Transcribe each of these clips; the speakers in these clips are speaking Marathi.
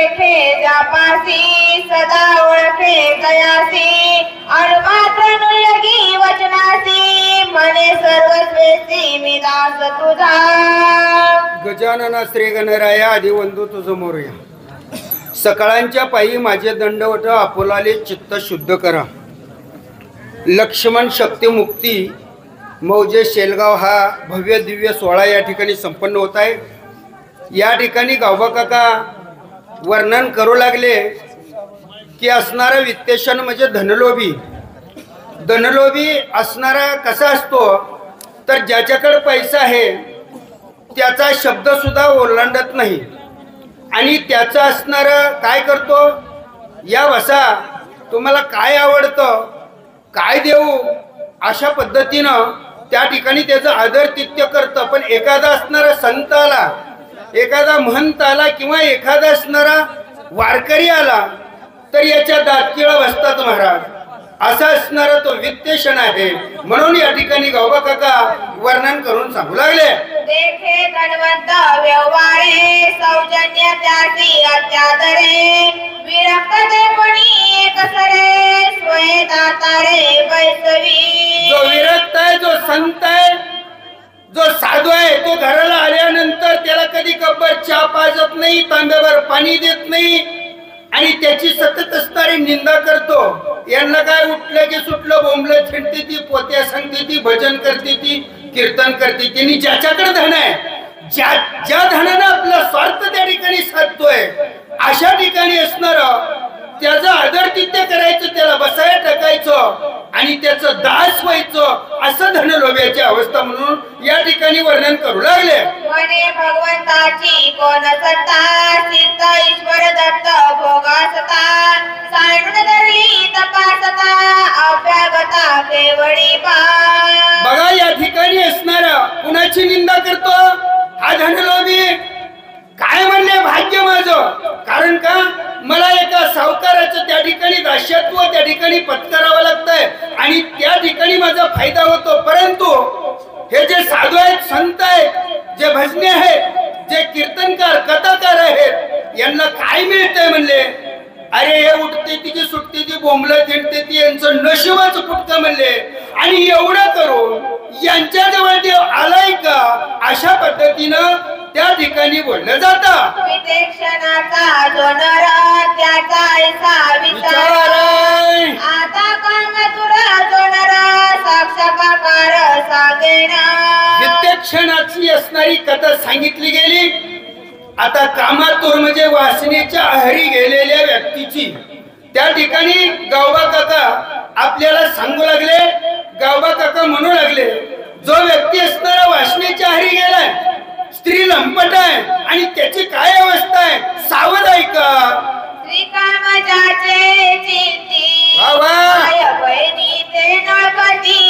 देखे जापासी सदा ओळखे तयासी अणमात्र नुलगी वचनासी मने सर्वस्वेसी मी दास तुझा. गजानना श्री गणराया आधी वंदू तुझ मोरया. सकाळांच्या पायी माझे दंडवट आपुलाले चित्त शुद्ध करा. लक्ष्मण शक्ती मुक्ती मौजे शेलगाव हा भव्य दिव्य सोहळा या ठिकाणी संपन्न होत आहे. या ठिकाणी गावबा काका वर्णन करू लागले की असणारा वित्तेशन म्हणजे धनलोभी. धनलोभी असणारा कसा असतो तर ज्याच्याकडे पैसा आहे त्याचा शब्द सुद्धा ओलांडत नाही आणि त्याचं असणारं काय करतो, या वसा तुम्हाला काय आवडतं काय देऊ अशा पद्धतीनं त्या ठिकाणी त्याचं आदरातिथ्य करतं. पण एखादा असणारा संत आला, एखादा महंत आला किंवा एखादा असणारा वारकरी आला तर याच्या दातकिळा बसतात महाराज. असा असणारा तो वित्तेशन आहे. म्हणून या ठिकाणी गावबा काका वर्णन करून सांगू लागले. देखे धनवंत व्यवहारे सौजन्य त्यासी अत्यादरे विरक्त ते कोणी एकसरे स्वय दातारे वैसवी. जो विरक्त आहे, जो संत आहे, जो साधू आहे तो घराला आल्यानंतर त्याला कधी कब्बर चहा पाजत नाही, तांब्यावर पाणी देत नाही आणि त्याची सतत असणारी निंदा करतो. यांना काय उठलं की सुटलं बोंबलं छिंडते ती, पोत्या सांगते ती, भजन करते ती, कीर्तन करते. त्यांनी ज्याच्याकडे धन आहे, ज्या धनानं आपला स्वार्थ त्या ठिकाणी साधतोय अशा ठिकाणी असणार त्याचं आदरातिथ्य करायचं, त्याला बसायला टाकायचं आणि त्याचं दास व्हायचं. असं धनलोभ्याची अवस्था म्हणून या ठिकाणी वर्णन करू लागले. मने भगवंताची कोण सत्ता सिद्ध ईश्वर दत्त भोगासता सांडून धरली तपासता अभ्यागता केवळी पा. बघा या ठिकाणी असणारा कुणाची निंदा करतो हा धनलोभी. काय म्हणले भाग्य माझं, कारण का मला एका सावकाराचं त्या ठिकाणी दास्यत्व त्या ठिकाणी पत्करावं लागतंय आणि त्या ठिकाणी माझा फायदा होतो. परंतु हे जे साधू आहेत, संत आहेत, जे भजने आहेत, जे कीर्तनकार कथाकार आहेत, यांना काय मिळतंय म्हणले, अरे हे उठते ती सुटते ती बोंबलं थिंडते ती, यांचं नशिबाचं फुटकं म्हणले. आणि एवढं करून यांच्या जवळ देव आलाय का अशा पद्धतीनं त्या ठिकाणी बोललं जातं. वितेक्षणाचा जो नर त्याचा ऐसा विचार आता काम तुरा जो नर साक्षात्कार सांगेना. वितेक्षणाची असणारी कथा सांगितली गेली. आता कामातूर म्हणजे वासनेच्या आहारी गेलेल्या व्यक्तीची त्या ठिकाणी गावबा काका आपल्याला सांगू लागले. गावबा काका म्हणू लागले, जो व्यक्ती असणारा वासनेच्या आहारी गेलाय, स्त्री लंपट आहे आणि त्याची काय अवस्था आहे सावध ऐका. श्रीकामाचे चिंती माय बहिणी ते नळपती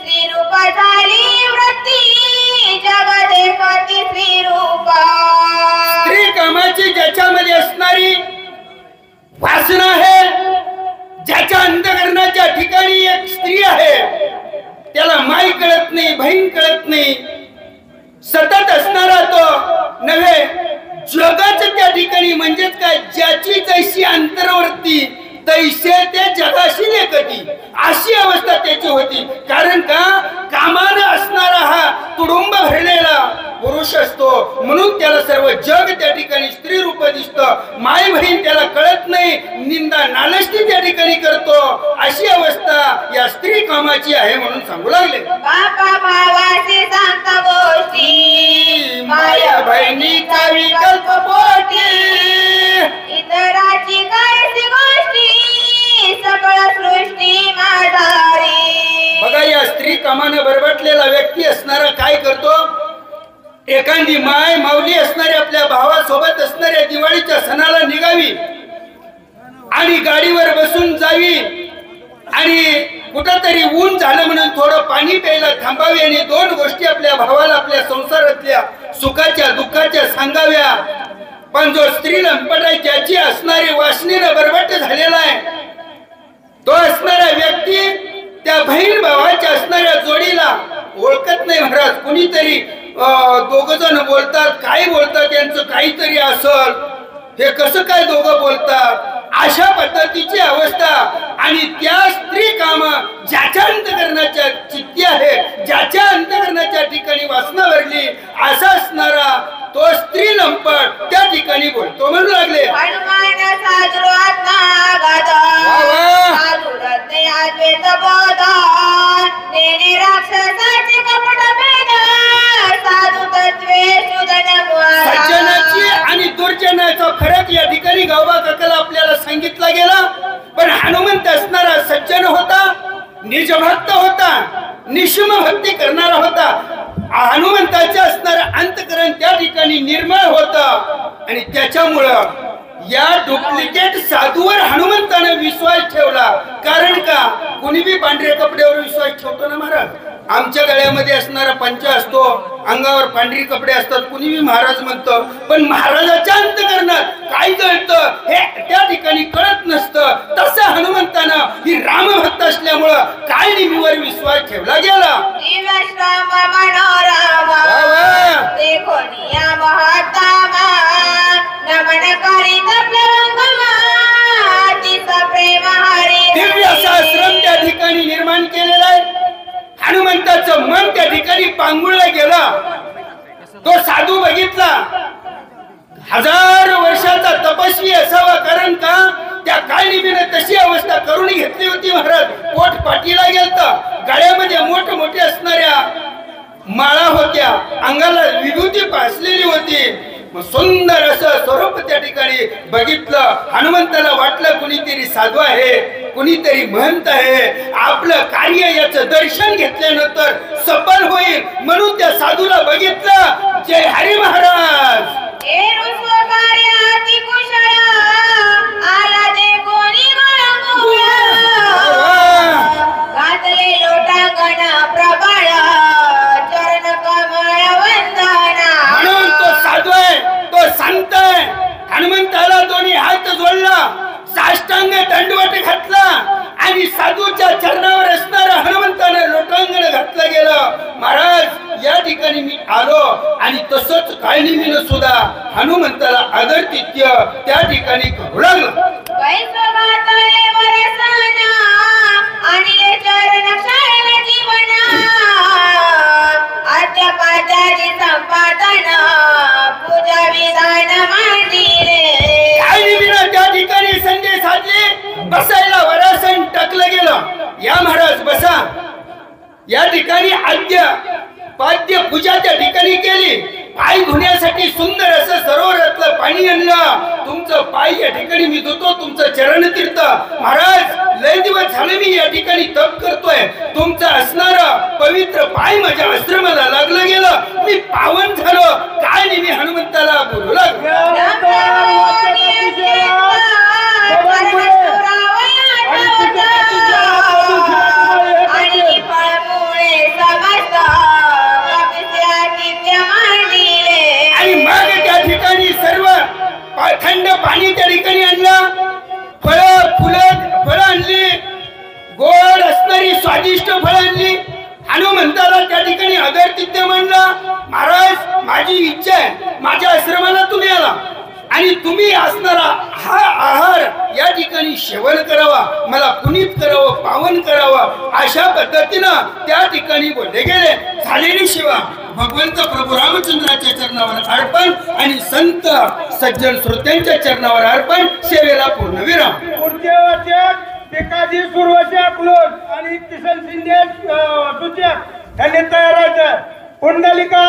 श्री रूप झाली वृत्ती जग देखती श्री रूपा. स्त्री कामाची ज्याच्यामध्ये असणारी वासना आहे, ज्याच्या अंतःकरणाच्या ठिकाणी एक स्त्री आहे, त्याला माई कळत नाही, बहीण कळत नाही, सतत असणारा तो नव्हे जगाच्या त्या ठिकाणी म्हणजेच काय, ज्याची जैशी अंतर्वर्ती तैसे ते जगाशी लेखती अशी अवस्था त्याची होती. कारण का कामानं असणारा हा तुडुंब भरलेला पुरुष असतो म्हणून त्याला सर्व जग त्या ठिकाणी स्त्री रूप दिसतं. माय बहीण त्याला कळत नाही, निंदा नालष्टी त्या ठिकाणी करतो. अशी अवस्था या स्त्री कामाची आहे म्हणून सांगू लागले. बापा भावाची सांगता गोष्टी माया बहिणीचा विकल्प पोटी इतराची कायची गोष्टी सकळ सृष्टी माझारी. बघा या स्त्री कामानं बरबटलेला व्यक्ती असणारा काय करतो, एखादी माय माऊली असणारी आपल्या भावासोबत असणाऱ्या दिवाळीच्या सणाला निघावी आणि गाडीवर बसून जावी आणि कुठंतरी ऊन झालं म्हणून थोडं पाणी प्यायला थांबावे आणि दोन गोष्टी आपल्या भावाला आपल्या संसारातल्या सुखाच्या दुःखाच्या सांगाव्या. पण जो स्त्री लंपट आहे, ज्याची असणारी वासनेनं बरबट झालेला आहे, तो असणारा व्यक्ती त्या बहीण भावाच्या असणाऱ्या जोडीला ओळखत नाही महाराज. कुणीतरी दोघ जण बोलतात, काय बोलतात, त्यांचं काहीतरी असल हे कसं काय दोघं बोलतात? अशा पद्धतीची अवस्था. आणि त्या स्त्री काम ज्याच्या अंतकरणाच्या चित्ती आहे, ज्याच्या अंतकरणाच्या ठिकाणी वासना भरली असा असणारा तो स्त्री लंपट त्या ठिकाणी बोलतो म्हणू लागले. हनुमान साधु आत्मा गादा साधु रत्ने अद्वैत बोधन नेने राक्षसाचे कपट भेद साधु तत्वे सुदन मुआरा. सज्जनाची आणि दुर्जनाचा फरक या ठिकाणी गावबा काकाला आपल्याला सांगितला गेला. पण हनुमंत असणारा सज्जन होता, निजभक्त होता, निष्म भक्ती करणारा होता. हनुमंताचे असणारा अंतकरण त्या ठिकाणी निर्मळ होतं आणि त्याच्यामुळं या डुप्लिकेट साधूवर हनुमंताने विश्वास ठेवला. कारण का? कुणी बी पांढऱ्या कपड्यावर विश्वास ठेवतो ना महाराज. आमच्या गळ्यामध्ये असणारा पंच असतो, अंगावर पांढरी कपडे असतात, कुणी बी महाराज म्हणतो. पण महाराजाच्या अंतकरणात काय कळतं हे त्या ठिकाणी कळत नसतं. तसं हनुमंतानं ही रामभक्त असल्यामुळं काय निमीवर विश्वास ठेवला गेला. दिव्यश्राम मनोरमा देखो निया महात्मा नमन करीत प्लवंगमा तिचा प्रेम हरी. दिव्य आश्रम त्या ठिकाणी निर्माण केलेला आहे. हनुमंताचं मन त्या ठिकाणी पांगुळलं गेलं. तो साधू बघितला, 1000 वर्षाचा तपस्वी असावा. कारण का? त्या काळनिमीने तशी अवस्था करून घेतली होती महाराज. पोट पाठीला गेलतं, गळ्यामध्ये मोठमोठे असणाऱ्या माळा होत्या, अंगाला विभूती पासलेली होती. सुंदर असं स्वरूप त्या ठिकाणी बघितलं. हनुमंताला वाटलं कुणीतरी साधू आहे, कुणीतरी महंत आहे, आपलं कार्य याचं दर्शन घेतल्यानंतर सफल होईल म्हणून त्या साधूला बघितलं. जय हरी महाराज. घातले लोटांगण प्रबळ चरण कमळ वंदना. म्हणून तो साधू आहे, तो संत आहे. हनुमंताला दोन्ही हात जोडला, साष्टांग दंडवट घातला आणि साधूच्या चरणावर असणारा हनुमंताने लोटांगण घातलं गेलं. महाराज या ठिकाणी मी आलो आणि तसंच काळनिमीनं सुद्धा हनुमंताला आदरतिथ्य त्या ठिकाणी करू लागलं. आणि चरण शरण जीवना आद्य पाचारी संपादन पूजा विधान मांडिले. काळनिमीनं त्या ठिकाणी संधी साधली, बसायला वरासन टाकलं गेलं. या महाराज बसा. या ठिकाणी आद्य पाद्य पूजा त्या ठिकाणी केली. पाय धुण्यासाठी सुंदर असं सरोवरातलं पाणी आणलं. तुमचं पाय या ठिकाणी मी धुतो, तुमचं चरण तीर्थ. महाराज लय दिवस झाले मी या ठिकाणी तप करतोय, तुमचं असणारं पवित्र पाय माझ्या आश्रमाला लागलं गेलं, मी पावन झालो. काय नाही मी हनुमंताला बोलू लागलो. आणि मग त्या ठिकाणी सर्व थंड पाणी त्या ठिकाणी आणलं, फळं आणली, गोड असणारी स्वादिष्ट फळं आणली. हनुमंताला त्या ठिकाणी आदरातिथ्य म्हणलं. महाराज माझी इच्छा आहे, माझ्या आश्रमाला तुम्ही आला आणि तुम्ही असणारा हा आहार या ठिकाणी सेवन करावा, मला पुनीत करावं, पावन करावं, अशा पद्धतीनं त्या ठिकाणी बोलले गेले. झालेली सेवा भगवंत प्रभू रामचंद्राच्या चरणावर अर्पण आणि संत सज्जन श्रोत्यांच्या चरणावर अर्पण. सेवेला पूर्ण विराम. पुढच्या वर्षात पिकाजी सुरवशी अकलोज आणि किसन शिंदे सुच्या यांनी तयार व्हायचं. कुंडलिका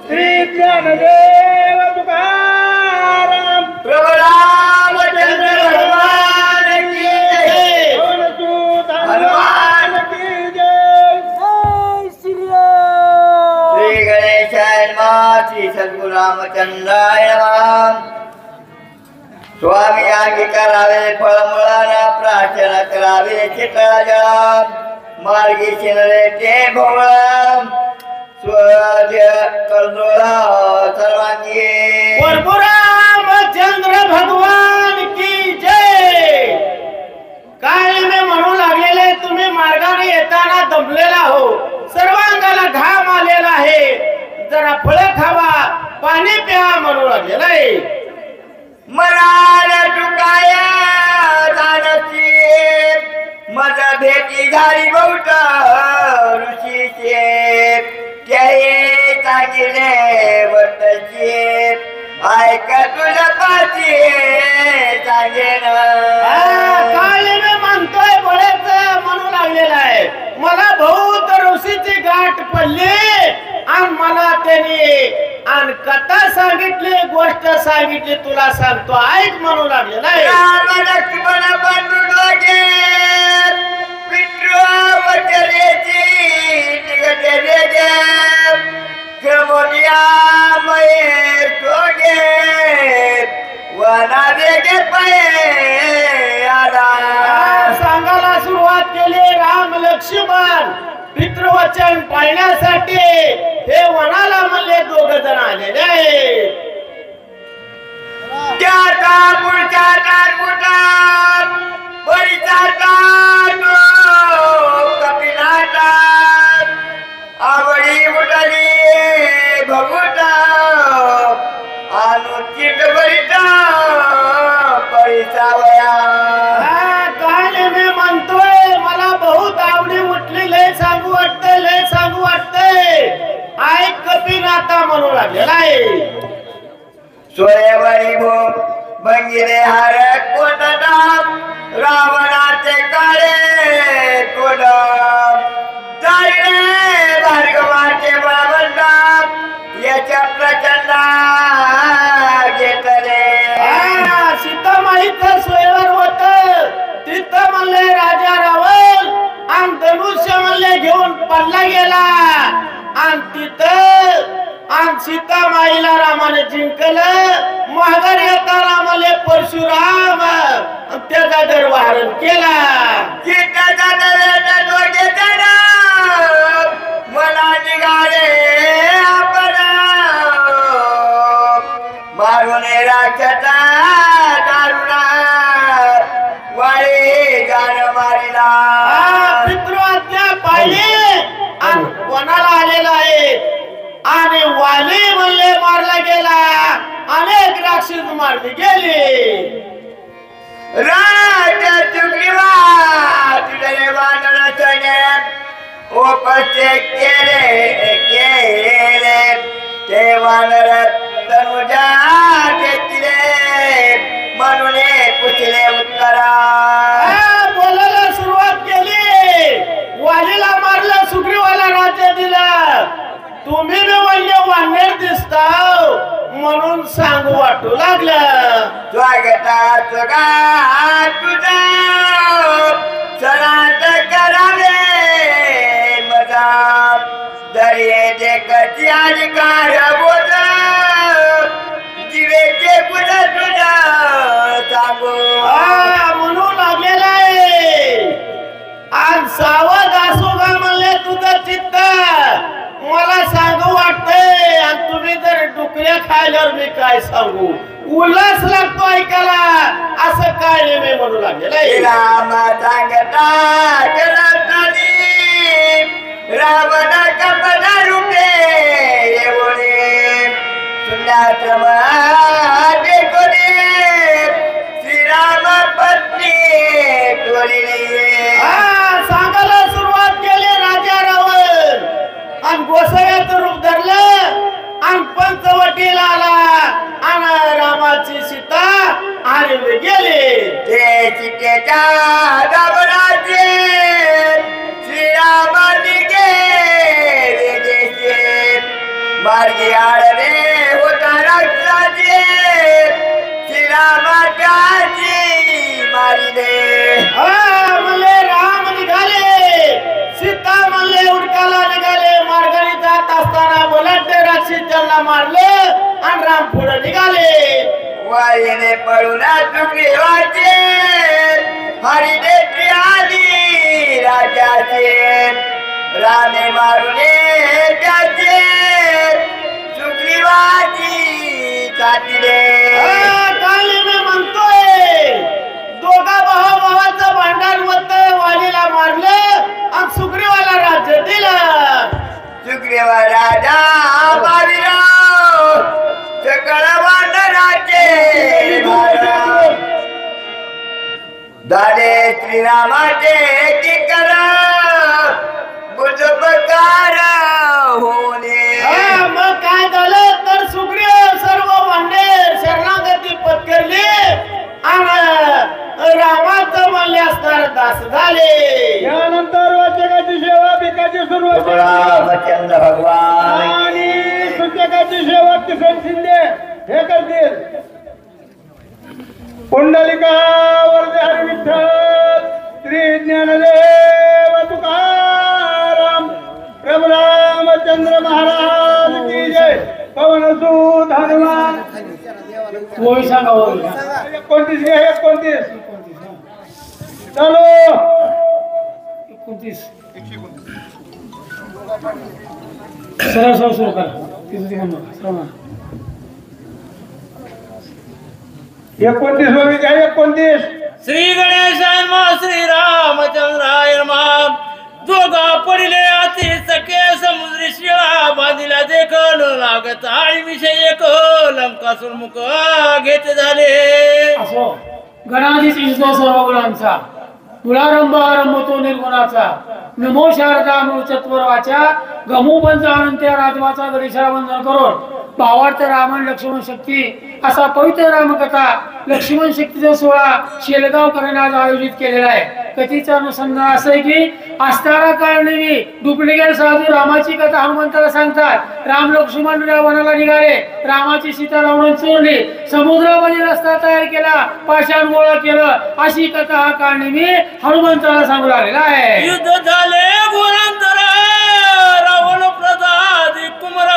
श्री ज्ञानदेव तुकाराम प्रभु रामचंद्र भगवान की जय. पवनसुत हनुमान की जय. श्री गणेशाय नमः. श्री सद्गुरु रामचंद्राय नमः. स्वामी आज्ञा करावे फळमुळाला प्रार्थना करावे चित्राजळा मार्गी शिनरे ते भोवळा स्वराज्य कर्दोळा सर्वांगी. प्रभु रामचंद्र भगवान की जय. काय मी म्हणू लागलेले, तुम्ही मार्गाने येताना दमलेला हो, सर्वांगाला घाम आलेला आहे, जरा फळं खावा, पाणी प्या म्हणू लागलेला आहे. मराल टुकाया दानची मज भेटी झाली बहुत ऋषीचे त्याही सांगितले वर्तची ऐक तुझ्या पाची सांगेन. काळी मी म्हणतोय बळेच म्हणू लागलेला आहे. मला बहुत ऋषीची गाठ पडली आणि मला त्यांनी आणि कथा सांगितली गोष्ट सांगितली तुला सांगतो ऐक म्हणू लागलेला आहे. राम लक्ष्मण बंधू दोघे पितृ वचनेची निगडले गे क्रमोनिया मये दोघे वना वेगे पाये आला. सांगायला सुरुवात केली. राम लक्ष्मण पितृवचन पाळण्यासाठी हे वनाला म्हणले दोघ जण आलेले आहे. त्याचा पुढचा टाकूटा परिचाचा कपिलाचा आवडी उठली भगुटा अनुचित बरीचा परिचावया. काल मी म्हणतोय मला बहुत आवडी उठली. लय सांगू वाटतंय लय सांगू वाटतंय ऐक कपिनाथा म्हणू लागलेला आहे. सोयवरी भो भंगिरे हार कोटडा रावणाचे काळे कोड जाईने भार्गवाचे बळवंता याच्या प्रचंडा घेतले. सीतामाईचं सोयवर होत तिथं म्हणले राजा रावण आणि धनुष्य म्हणले घेऊन पडला गेला आणि तिथं आणि सीतामाईला रामाने जिंकलं. माघार येताना म्हणले परशुराम त्याचा दरवारण केला. चित्ताचा दरेचा दोघे जण मला निघाले आपण मारून राक्षसा दारुणा वाळे जाण मारिला. पितृआज्ञा पाहिली आणि वनाला आलेला आहे आणि वाली म्हणले मारला गेला. अनेक राक्षस मारली गेली. राजा चुकलीवा तुझे वानर सणे उपस्थित केले ते वानर तनुजा घेतले म्हणून पुसले उत्तरा. बोलायला सुरुवात केली. वालीला मारलं सुग्रीवाला राज्य दिलं. तुम्ही बी म्हणजे वानेर दिसताव म्हणून सांगू वाटू लागलं. स्वागता तुझा तुझा सणात करावे मजा दर्ये जे कची अधिकार बोध जीवेचे गुण तुझा सांगू. म्हणू लागलेला आहे. आज सावध असू का म्हणले तुझं चित्त मला सांगू वाटतंय आणि तुम्ही जर डुकऱ्या खायल्यावर मी काय सांगू. उल्हास लागतो ऐकायला असं काय मी म्हणू लागलेलं आहे. राम सांगता जनार्दनी रावण कपडा रूपे येवणे सुंदर देखोने श्रीराम पत्नी टोळी. सांगायला सुरुवात केली राजा रावण आणि गोसाव्याचं रूप धरलं आणि पंचवटीला आला आणि रामाची सीता आणि गेली. ते चितेच्या दाबराचे श्रीरामाने गेले देशे मार्गी आडवे होता राक्षसाचे श्रीरामाची मारिले. म्हणले राम निघाले सीता म्हणले उडकाला निघाले. मार्गाने जात असताना बोलाटे राक्षस त्यांना मारले आणि राम पुढे निघाले. वाईने पळून चुकली वाचे हरिदेवी आली राजाचे रामे मारुने त्याचे चुकली वाची कातिले. काली मी म्हणतोय दोघा भावाचं भांडण होतं. वालीला मारले आणि सुग्रीवाला राज्य दिलं. सुग्रीव राजा बावीराव झाले श्रीरामाचे किकर बुजपकार होणे मग काय झालं तर सुग्रीव सर्व भांडे शरणागती पत्करली आणि रामाचं म्हणले असणार दास झाले. यानंतर वाचकाची सेवा पिकाची सुरुवात रामचंद्र भगवान आणि सूचकाची सेवा किसन शिंदे हे करतील. पुंडलिका वरदे हरी विठ्ठल श्री ज्ञानदेव तुकाराम प्रभु रामचंद्र महाराज की जय. पवनसूत हनुमान 29 घे 29 चालू 29 सरळ सुरू करा. 29 वरी घ्या 29 श्री गणेशाय नमः श्री रामचंद्राय नमः. जोगा पडिले अति सखे समुद्री शिळा बांधिला देखल लागत आणि विषय एक लंकासूर मुख घेते झाले. असो गणाधीश ईश्वर सर्व गुणांचा गुणारंभ आरंभ तो निर्गुणाचा. नमो शारदा मूळचत्वर वाचा गमू पंच अनंत्या राजवाचा गणेशाला वंदन करून भावार्थ रामन लक्ष्मण शक्ती असा पवित्र रामकथा लक्ष्मण शक्तीचा सोहळा शेलगावकरांनी आज आयोजित केलेला आहे. कथेचं अनुसंधान असं आहे की असताना काळनेमी डुप्लिकेट साधू रामाची कथा हनुमंताला सांगतात. राम लक्ष्मण वनाला निघाले, रामाची सीता रावणाने चोरली, समुद्रामध्ये रस्ता तयार केला, पाषाण गोळा केलं, अशी कथा हा काळनेमी हनुमंताला सांगू लागलेला आहे. युद्ध झाले घोरांतर रावण प्रसाद कुमर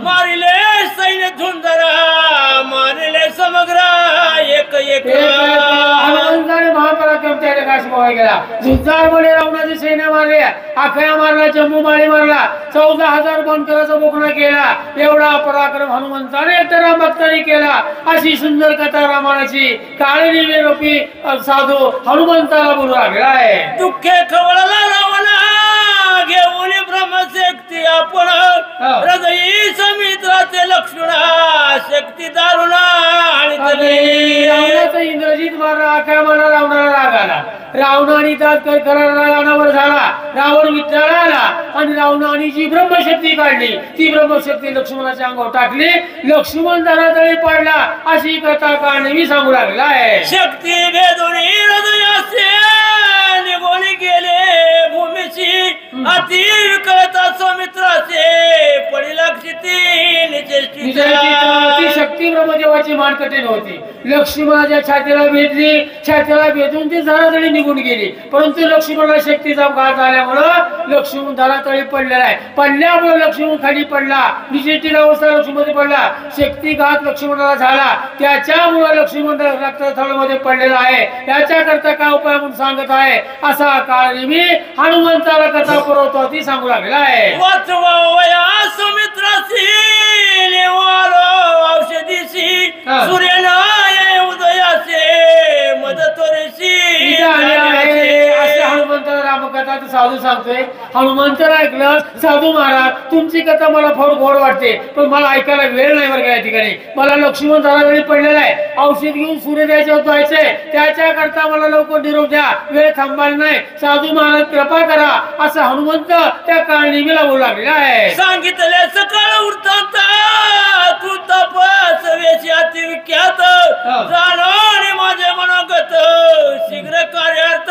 मारिले सैन्य झुंजर मारिले समग्र एक एक हनुमंताने महापराक्रम त्या काशीबाई गेला. झुंजारमध्ये रावणाची सैन्य मारले, आखया मारला, जम्बूमाळी मारला, 14,000 बनकराचा बोकणा केला. एवढा पराक्रम हनुमंताने एकट्या राम भक्तांनी केला. अशी सुंदर कथा रामायणाची काळी रूपी साधू हनुमंताला बोलू लागला आहे. दुःखे खवळला रावणा घेऊन ब्रह्मशक्ती आपण हृदयी समित्राचे लक्ष्मणा शक्ती दारुणा आणि रावणाचा इंद्रजित मारला, आखया मारला, रावणाला राग आला. रावणाने तात्काळ करारा रावणावर झाला, रावण विचारला आला आणि रावणाने जी ब्रह्मशक्ती काढली ती ब्रह्मशक्ती लक्ष्मणाच्या अंगावर टाकली. लक्ष्मण धरातळी पाडला अशी कथा काळनेमी सांगू लागला आहे. शक्ती भेदून हृदयाचे निघून गेले भूमीची अति विकळता सौमित्राचे पडिला ती शक्ती ब्रह्मदेवाची मान कठीण होती. लक्ष्मणाच्या छातीला भेदली, छातीला भेदून ती धरातळी निघून गेली. परंतु लक्ष्मणाला शक्तीचा घात झाल्यामुळं लक्ष्मण धरातळी पडलेला आहे. पडल्यामुळे लक्ष्मण खाली पडला, निश्चित अवस्था लक्ष्मण पडला. शक्ती घात लक्ष्मणाला झाला, त्याच्यामुळे लक्ष्मण रक्तस्थळामध्ये पडलेला आहे. याच्याकरता काय उपाय म्हणून सांगत आहे असा काळनेमी हनुमंताला कथा पुरवतो ती सांगू लागलेला आहे. सुमित्रासी औषधीशी सूर्यनाय उदयाचे मदतोरेशी असे हनुमंताला रामकथा साधू सांगतोय. हनुमंताला ऐकलं, साधू महाराज तुमची कथा मला फार गोड वाटते, पण मला ऐकायला वेळ नाही बरं का. या ठिकाणी मला लक्ष्मण धरातळी पडलेला आहे, औषध घेऊन सूर्यदेवाच्या जायचंय, त्याच्याकरता मला लवकर निरोप द्या, वेळ थांबायला नाही, साधू महाराज कृपा करा असं हनुमंत त्या काळनेमीला बोलू लागलेला आहे. सांगितले सकाळ उठतात तू तपस वेशी अति विख्यात जाणवणे माझे मनोगत शीघ्र कार्यार्थ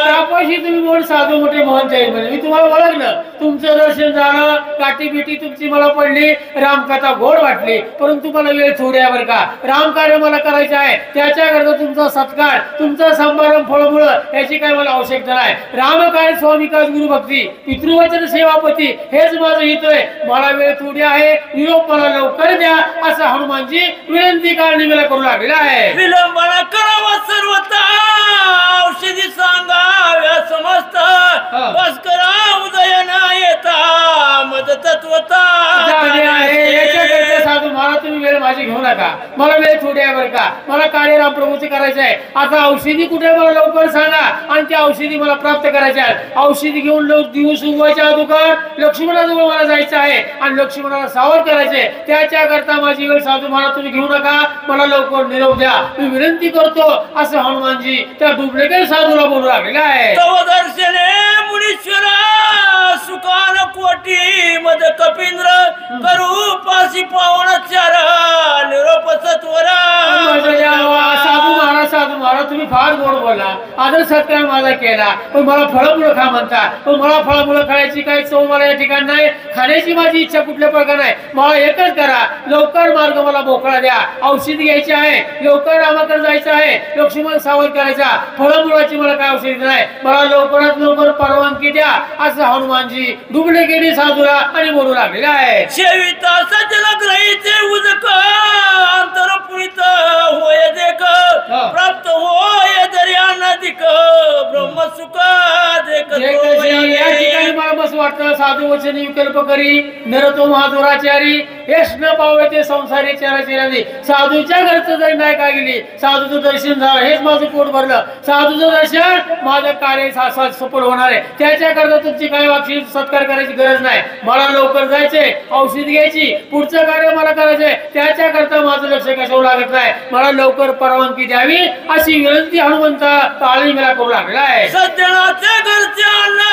त्यापाशी तुम्ही बोल साधू मोठे मोहन जाईल म्हणजे मी तुम्हाला ओळखलं, तुमचं दर्शन झालं, गाठी बिटी तुमची मला पडली, रामकथा गोड वाटली, परंतु मला वेळ थोडी आहे बरं का. रामकार्य मला करायचं आहे, त्याच्याकरता तुमचा सत्कार, तुमचा समारंभ फळमुळं याची काय मला आवश्यकता नाही. रामकार्य स्वामिकास गुरुभक्ती पितृवचन सेवापती हेच माझं हित आहे. मला वेळ थोडी आहे, निरोप मला लवकर द्या असं हनुमानजी विनंती काळनेमीला करू लागलेला आहे. विलंबना करावा सर्वता औषधी सांगाव्या समस्त बस करा उदय ना येता मदतत्वता साधू महाराज तुम्ही वेळ माझी घेऊ नका, मला वेळ थोडी आहे बरं का, मला कार्य रामप्रभूचे करायचं आहे. आता औषधी कुठे मला लवकर सांगा आणि त्या औषधी मला प्राप्त करायच्या आहेत. औषधी घेऊन दिवस उगवायच्या अगोदर लक्ष्मणाजवळ मला जायचं आहे आणि लक्ष्मणाला सावध करायचे. त्याच्याकरता माझी वेळ साधू महाराज तुम्ही घेऊ नका, मला लवकर निरोप द्या, मी विनंती करतो असं हनुमानजी त्या डुप्लिकेट साधूला बोलू लागलेला आहे. तव दर्शने मुनीश्वरा सुकान कोटी मद कपिंद्र करू पासी पावनचार निरोप सत्वरा. साधू महाराज तुम्ही फार गोड बोलला, आदर सत्कार माझा केला, पण मला फळमुळं खा म्हणता. पण मला फळमुळं खायची काही चव मला या ठिकाणी नाही, खाण्याची माझी इच्छा कुठल्या प्रकार नाही. मला एकच करा, लवकर मार्ग मला मोकळा द्या. औषध घ्यायची आहे, लवकर रामाकडे जायचं आहे, लक्ष्मण सावध करायचा. फळमुळाची मला काय औषध नाही, मला लवकरात लवकर परवानगी द्या असं हनुमानजी डुप्लिकेट साधूला आणि बोलू लागलेला आहे. सेविता सजल ग्रहीचे उदक अंतर पुरित होय देख प्राप्त होय दर्या नदीक ब्रह्म सुख देख. या ठिकाणी मला मस्त वाटतं, साधू वचनी विकल्प करी नरतो महादुराचारी यश न पावे ते संसारी चराचराने. साधूच्या घरचं जरी नाही का गेली, साधूचं दर्शन झालं हेच माझं पोट भरलं, साधूचं दर्शन माझं कार्य सफल होणार आहे. त्याच्याकरता तुमची काही वाक्षी सत्कार करायची गरज नाही. मला लवकर जायचे, औषध घ्यायची, पुढचं कार्य मला करायचंय, त्याच्याकरता माझं लक्ष कशावर लागत नाही. मला लवकर परवानगी द्यावी अशी विनंती हनुमंता काळी मला करू लागला आहे. सज्जनाच्या घरच्यांना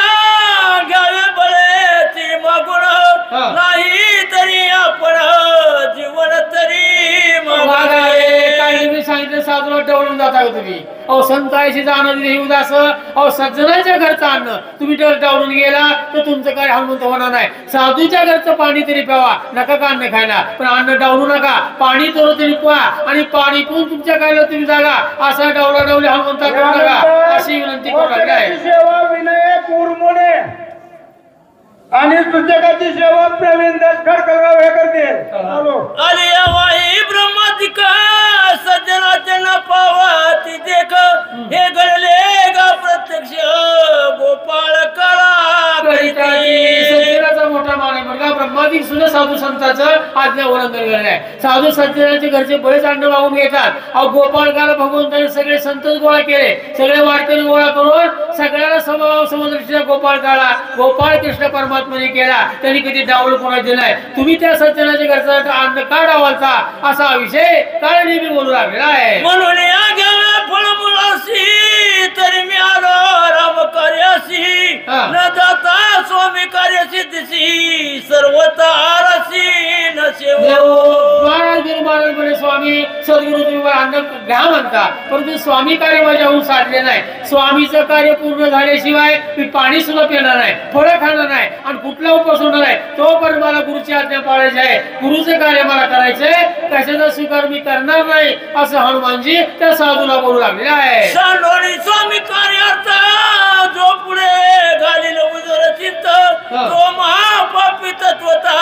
घ्यावे बळे ती मागुण नाही तरी आपण जीवन तरी मागावे. काही मी सांगितलं साधूला डवळून जाता तुम्ही. अहो संतायशी जाणं येऊ असं, अहो सज्जनाच्या घरचं अन्न तुम्ही डावलून गेला तर तुमचं काय हनुमंत होणार नाही. साधूच्या घरचं पाणी तरी प्यावा, नका का अन्न खायला, पण अन्न डावलू नका. पाणी तोर तरी प्या आणि पाणी पिऊन तुमच्या खायला तुम्ही जागा. असा डावला डावले हनुमंता करू नका अशी विनंती करू लागली आहे. सेवा विनय कुरमुने आणि सुचकाची सेवा प्रवीण दास खडकलगाव हे करते. अरे वाई ब्रह्मादिका सज्जनाचे न पावाती देख हे घडले गा प्रत्यक्ष गोपाळ कळा सज्जनाचा मोठा मान आहे बघा. ब्रह्मादिक सुद्धा साधू संतांचं आज्ञा उल्लंघन केलेलं आहे. साधू सज्जनाचे घरचे बरेच अन्न मागून घेतात. अहो गोपाळकाला भगवंताने सगळे संतच गोळा केले, सगळे वारकरी गोळा करून सगळ्याला समदृष्टीचा गोपाळकाला गोपाळ कृष्ण परमात्माने केला. त्यांनी कधी डावलं कोणाचे नाही. तुम्ही त्या सज्जनाच्या घरचा अन्न का डावालता असा विषय काय नेहमी बोलू लागलेला आहे. म्हणून फळमुळाशी तरी मी आलो राम कार्याशी न जाता स्वामी कार्य सिद्धीशी सर्वतारसी न महाराज गुरु महाराज म्हणे स्वामी सद्गुरु तुम्ही मला अन्न घ्या म्हणता, परंतु स्वामी कार्य माझ्याहून साधले नाही. स्वामीचं कार्य पूर्ण झाल्याशिवाय मी पाणी सुद्धा पिणार नाही, फळं खाणार नाही आणि कुठला उपास होणार नाही. तोपर्यंत मला गुरुची आज्ञा पाळायची आहे, गुरुचं कार्य मला करायचंय, कशाचा स्वीकार मी करणार नाही असं हनुमानजी त्या साधूला बोलू लागलेले आहे. स्वामी कार्याचा जो पुढे घालील उजर चित्त तो महापापी तत्वता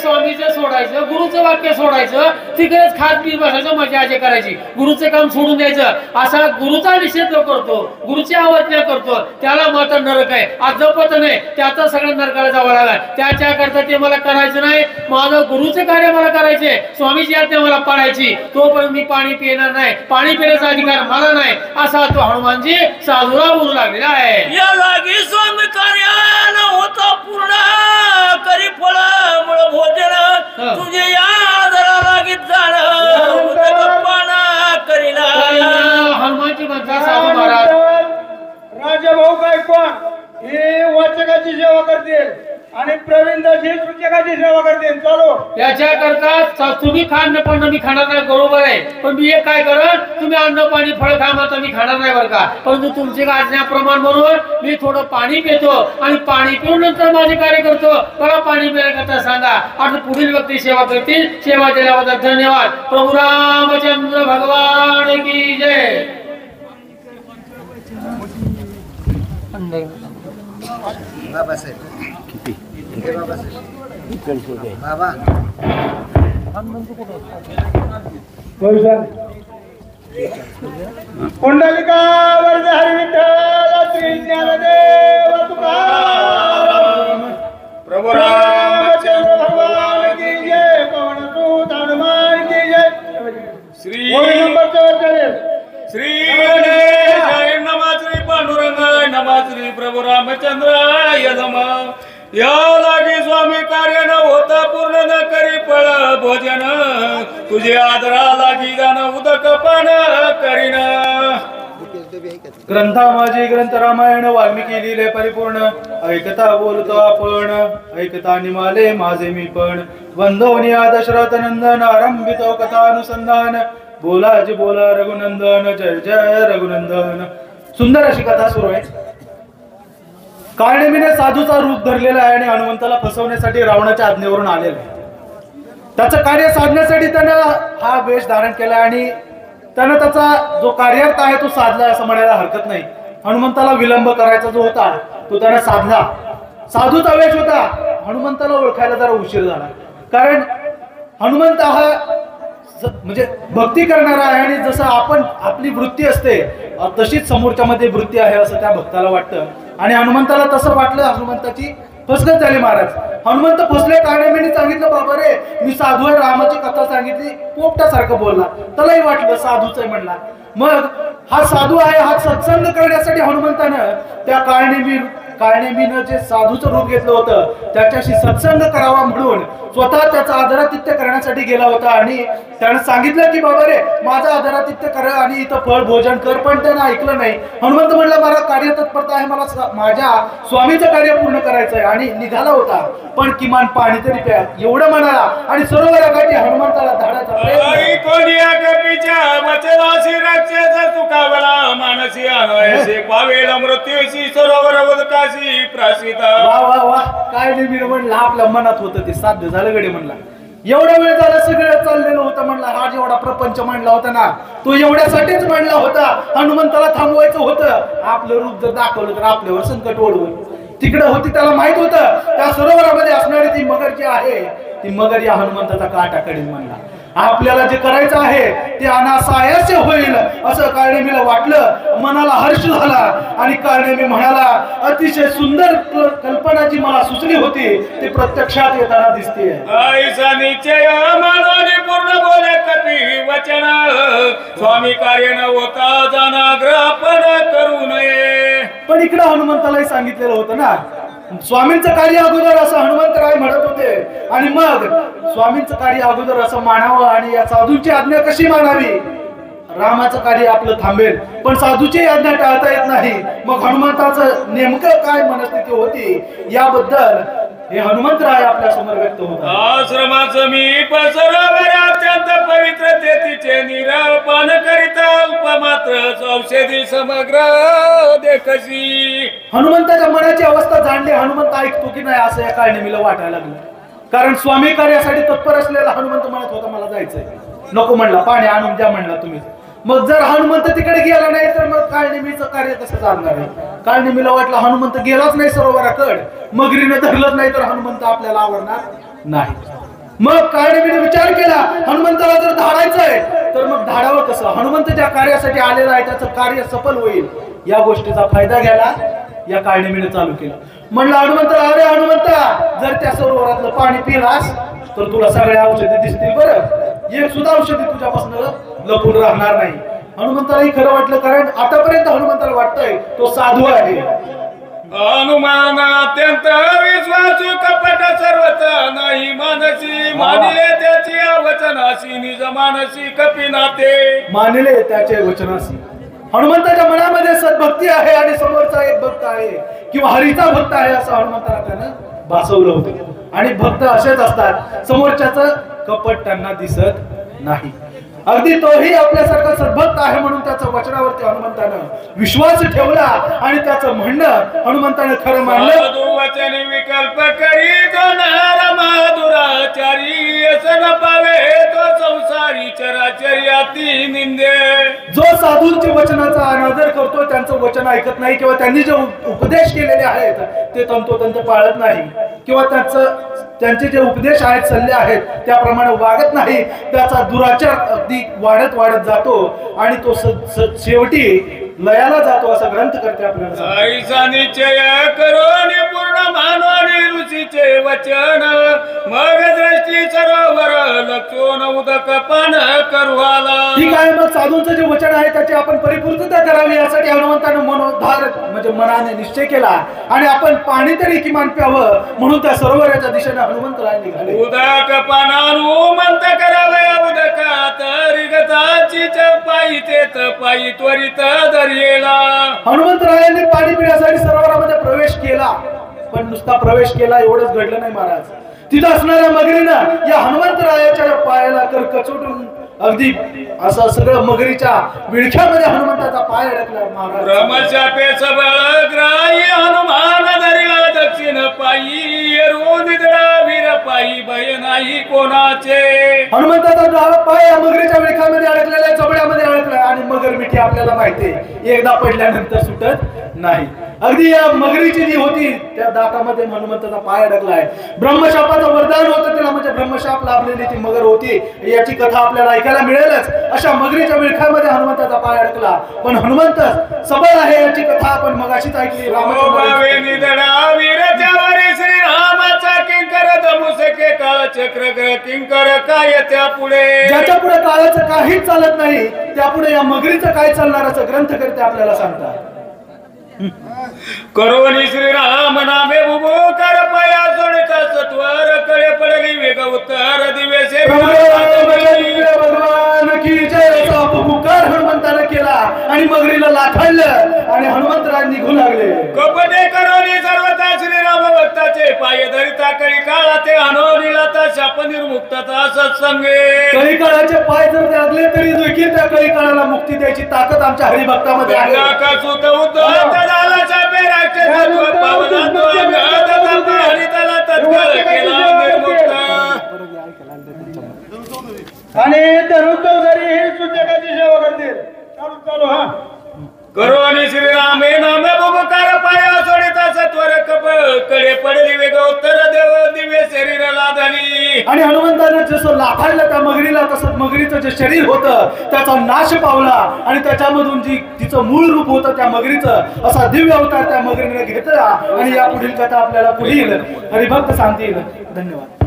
स्वामीचं सोडायचं, गुरुचं वाक्य सोडायचं, तिकडेच खात पीत बसायचं, मजा आजी करायची, गुरुचं काम सोडून द्यायचं. असा गुरुचा निषेध करतो, गुरुची अवज्ञा करतो, त्याला मात्र नरक आहे. अजपत नाही त्याचा सगळ्या नरकाला जावं लागेल. त्याच्याकरता ते मला करायचं नाही. माझं गुरुचं कार्य मला करायचे, स्वामीची आज्ञा मला पाळायची, तोपर्यंत मी पाणी पिणार नाही, पाणी पिण्याचा अधिकार मला नाही असा तो हनुमानजी साधूला बोलू लागलेला आहे. या लागी स्वामी कार्यान होता पूर्ण करी फळ मुळ भोजन तुझे या आदरा लागीत जाण करीला. हनुमानजी म्हणतात साधू महाराज राजाभाऊ गायकवाड हे वाचकाची सेवा करतील आणि प्रवीण दास हे सूचकाची सेवा करतील. चालू याच्याकरता तुम्ही खाणं पण मी खाणार नाही, बरोबर आहे, पण मी एक काय करत तुम्ही अन्न पाणी फळ खा म्हणता मी खाणार नाही बरं का, परंतु तुमची आज्ञाप्रमाण म्हणून मी थोडं पाणी पितो आणि पाणी पिऊन नंतर माझे कार्य करतो. मला पाणी पिण्याकरता सांगा. आता पुढील व्यक्ती सेवा करतील. सेवा दिल्याबद्दल धन्यवाद. प्रभू रामचंद्र भगवान की जय. पुंडलिका वरद हरी विठ्ठल श्री ज्ञानदेव तुकाराम प्रभू रामचंद्र भगवान लागी स्वामी कार्य न होता पूर्ण न करी फळ भोजन तुझे आदरा लागी जाण उदक पान करीन ग्रंथा माझे ग्रंथ रामायण वाल्मिकी लिहिले परिपूर्ण ऐकता बोलतो आपण ऐकता निमाले माझे मी पण वंदवनिया दशरथ नंदन आरंभितो कथानुसंधान बोलाजी बोला रघुनंदन जय जय रघुनंदन. सुंदर अशी कथा सुरू आहे. काळनेमीने साधूचा रूप धरलेला आहे आणि हनुमंताला फसवण्यासाठी रावणाच्या आज्ञेवरून आलेला आहे. त्याचं कार्य साधण्यासाठी त्यानं हा वेश धारण केला आणि त्यानं त्याचा जो कार्यार्थ आहे तो साधला असं म्हणायला हरकत नाही. हनुमंताला विलंब करायचा जो होता तो त्यानं साधला. साधूचा वेश होता. हनुमंताला ओळखायला जरा उशीर झाला कारण हनुमंत हा म्हणजे भक्ती करणारा आहे आणि जसं आपण आपली वृत्ती असते तशीच समोरच्या मध्ये वृत्ती आहे असं त्या भक्ताला वाटतं आणि हनुमंताला तसं वाटलं. हनुमंताची फसगत झाली महाराज. हनुमंत फसले काळनेमीने सांगितलं बाबा रे मी साधू आहे रामाची कथा सांगितली पोपटासारखं बोलला. त्यालाही वाटलं साधूच आहे म्हणला. मग हा साधू आहे हा सत्संग करण्यासाठी हनुमंतानं त्या काळनेमीनं जे साधूचं रूप घेतलं होतं त्याच्याशी सत्संग करावा म्हणून स्वतः त्याचा आदरातिथ्य करण्यासाठी गेला होता आणि त्यानं सांगितलं की बाबा रे माझं आदरातिथ्य कर आणि इथं फळ भोजन कर. पण त्यानं ऐकलं नाही. हनुमंत म्हणलं मला कार्य तत्परता आहे मला माझ्या स्वामीचं कार्य पूर्ण करायचं आहे आणि निघाला होता पण किमान पाणी तरी प्या एवढं म्हणाला आणि सरोवराकाठी हनुमंताला धाडाचा मानसी आनयसी पावेल मृत्यूशी सरोवर उदकाशी प्राशिता. वा वा वा काय नाही म्हणलं आपल्या मनात होतं ते साध्य झालं गडे म्हणला. एवढा वेळ झाला सगळं चाललेलं होतं म्हणला. हा जेवढा प्रपंच मांडला होता ना तो एवढ्यासाठीच मांडला होता. हनुमंताला थांबवायचं होतं. आपलं रूप जर दाखवलं तर आपल्यावर संकट ओढवून तिकडे होती. त्याला माहित होतं त्या सरोवरामध्ये असणारी ती मगर जी आहे ती मगर या हनुमंताचा काटा कडेल म्हणला. आपल्याला जे करायचं आहे ते अनासायास्य होईल असं काळनेमीला वाटलं. मनाला हर्ष झाला आणि काळनेमी म्हणाला अतिशय सुंदर कल्पना जी मला सुचली होती ते प्रत्यक्षात येताना दिसते. आईचा निश्चय मानवाने पूर्ण बोले कपी वचन स्वामी कार्य न होता जानाग्रह पण करू नये. पण इकडे हनुमंतालाही सांगितलेलं होतं ना स्वामींचं कार्य अगोदर असं हनुमंतराय म्हणत होते आणि मग स्वामींचं कार्य अगोदर असं मानावं आणि या साधूची आज्ञा कशी मानावी. रामाचं कार्य आपलं थांबेल पण साधूची आज्ञा टाळता येत नाही. मग हनुमंताचं नेमकं काय मनस्थिती होती याबद्दल हे हनुमंतराय आपल्या समोर व्यक्त होतात. आश्रमाचं मी सरोवर अत्यंत पवित्र तेथीचे निरापान करिता उपमात्र औषधी समग्र देखसी. हनुमंताच्या मनाची अवस्था जाणली. हनुमंत ऐकतो की नाही असं या काळनेमीला वाटायला लागलं कारण स्वामी कार्यासाठी तत्पर असलेला हनुमंत म्हणत होता मला जायचंय. नको म्हणला पाणी आणून द्या म्हणला तुम्ही. मग जर हनुमंत तिकडे गेला नाही तर मग काळनेमीचं कार्य कसं चालणार आहे. काळनेमीला वाटलं हनुमंत गेलाच नाही सरोवराकडे मगरीनं धरलंच नाही तर हनुमंत आपल्याला आवडणार नाही. मग काळनेमीने विचार केला हनुमंताला जर धाडायचंय तर मग धाडावं कसं. हनुमंत ज्या कार्यासाठी आलेला आहे त्याचं कार्य सफल होईल या गोष्टीचा फायदा घ्यायला या काळनेमीने चालू केलं. म्हणलं हनुमंताला अरे हनुमंता जर त्या सरोवरातलं पाणी पिलास तर तुला सगळ्या औषधी दिसतील. बरं एक सुद्धा औषधी तुझ्यापासून लपून राहणार नाही. हनुमंतालाही खरं वाटलं कारण आतापर्यंत हनुमंताला वाटतंय तो साधू आहे. हनुमान अत्यंत विश्वासू कपट सर्वता नाही मानसी मानिले त्याची वचनासी निज मानसी कपिनाते. मानिले त्याचे वचनासी. हनुमंताच्या मनामध्ये सद्भक्ती आहे आणि समोरचा एक भक्त आहे किंवा हरीचा भक्त आहे असं हनुमंताला त्यानं भासवलं होतं. आणि भक्त असेच असतात समोरच्याचं कपट त्यांना दिसत नाही. अगदी तोही आपल्यासारखा सद्भक्त आहे म्हणून त्याच्या वचनावरती हनुमंतानं विश्वास ठेवला आणि त्याचं म्हणणं हनुमंतानं खरं मानलं. वचन विकल्प करी तो दुराचारी असं पावे तो संसारी चराचर्याती निंदे. जो साधूंच्या वचनाचा अनादर करतो त्यांचं वचन ऐकत नाही किंवा त्यांनी जे उपदेश केलेले आहेत ते तंतोतंत पाळत नाही किंवा त्यांचे जे उपदेश आहेत सल्ले आहेत त्याप्रमाणे वागत नाही त्याचा दुराचार अगदी वाढत वाढत जातो आणि तो शेवटी लयाला जातो असं ग्रंथ करते आपल्याला. आईचा निश्चय करून पूर्ण मानवाने ऋषीचे वचन मग त्याची सरोवर लक्षून उदक पान करू आला. ठीक आहे, मग साधूंचं जे वचन आहे त्याची आपण परिपूर्तता करावी यासाठी हनुमंतानं मनोधार म्हणजे मनाने निश्चय केला आणि आपण पाणी तरी किमान प्यावं म्हणून त्या सरोवराच्या दिशेने हनुमंतराय निघाले. उदक पानानु मंत करावे उदकात रिगताची पायी तेत पायी त्वरित दर्येला. हनुमंतरायांनी पाणी पिण्यासाठी सरोवरामध्ये प्रवेश केला, पण नुसता प्रवेश केला एवढंच घडलं नाही महाराज. तिथं असणाऱ्या मगरीनं या हनुमंतरायाच्या पायाला कचोटून अगदी असं सगळं मगरीच्या विळख्यामध्ये हनुमंताचा पाय अडकला महाराज. ब्रह्मशापे सबळ ग्राह्य हनुमान धरिला दक्षिण पायी रोनिदळा वीर पायी भय नाही कोणाचे. हनुमंताचा डावा पाय या मगरीच्या विळख्यामध्ये अडकलेल्या जबड्यामध्ये अडकला आणि मगर मिठी आपल्याला माहिती आहे एकदा पडल्यानंतर सुटत नाही. अगदी या मगरीची जी होती त्या दातामध्ये हनुमंताचा पाय अडकलाय. ब्रह्मशापाचं वरदान होतं तिला, म्हणजे ब्रह्मशाप लाभलेली ती मगर होती याची कथा आपल्याला ऐकायला मिळेलच. अशा मगरीच्या विळख्यामध्ये हनुमंताचा पाय अडकला, पण हनुमंत सबळ आहे याची कथा आपण मगाशीच ऐकली. श्रीरामाचा किंकर दमुसके काळ चक्र किंकर काय त्या पुढे. ज्याच्या पुढे काळाचं काहीच चालत नाही त्यापुढे या मगरीचं काय चालणार असं ग्रंथकर्ते आपल्याला सांगतात. करोनी श्रीराम नामे बुबुकार पाया सोडता सत्वर कळे पडली वेग उत्तर दिवेसे भगवान की जय असा पुकार हनुमंताने केला आणि मगरीला लाथाडलं आणि हनुमंतराय निघू लागले. कपटे करोनी सर्वता श्रीराम भक्ताचे पाय धरिता कळी काळा ते हनोनीला ता शाप निर्मुक्तता सत्संगे. कळी काळाचे पाय जर लागले तरी देखील त्या कळी काळाला मुक्ती द्यायची ताकद आमच्या हरिभक्तामध्ये आहे. झाला चापे राष्ट्र पावला तो हरिताला तत्काळ केला निर्मुक्त. आणि धरून चौधरी हे जगाची सेवा करतील. चालू हा करोनी श्रीरामे नाम बुबकार पाया सोडिता सत्वर कप कडे पडली वेग उत्तर देव दिव्य शरीर लादली. आणि हनुमंताने जसं लाथाडलं त्या मगरीला तसं मगरीचं जे शरीर होतं त्याचा नाश पावला आणि त्याच्यामधून जी तिचं मूळ रूप होतं त्या मगरीचं असा दिव्य अवतार त्या मगरीने घेतला. आणि या पुढील कथा आपल्याला पुढील हरिभक्त सांगतील. धन्यवाद.